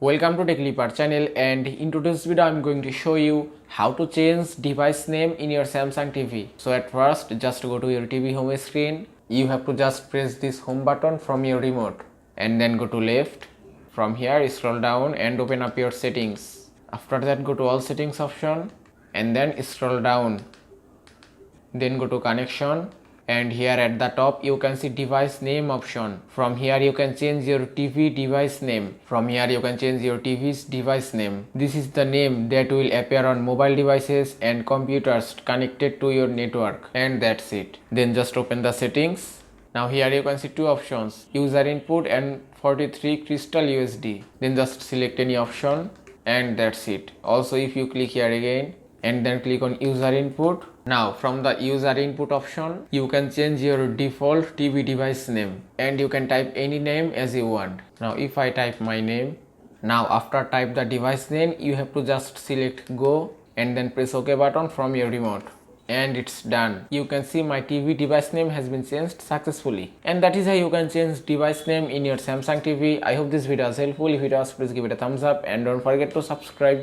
Welcome to TechLeaper channel, and in today's video I'm going to show you how to change device name in your Samsung TV. So at first, just go to your TV home screen. You have to just press this home button from your remote and then go to left. From here scroll down and open up your settings. After that, go to all settings option and then scroll down. Then go to connection, and here at the top you can see device name option. From here you can change your TV device name. From here you can change your TV's device name. This is the name that will appear on mobile devices and computers connected to your network, and that's it. Then just open the settings. Now here you can see two options, user input and 43 crystal USD. Then just select any option and that's it. Also, if you click here again and then click on user input, now from the user input option you can change your default TV device name and you can type any name as you want. Now if I type my name, now after type the device name you have to just select go and then press OK button from your remote, and it's done. You can see my TV device name has been changed successfully, and that is how you can change device name in your Samsung TV. I hope this video was helpful. If it was, please give it a thumbs up and don't forget to subscribe.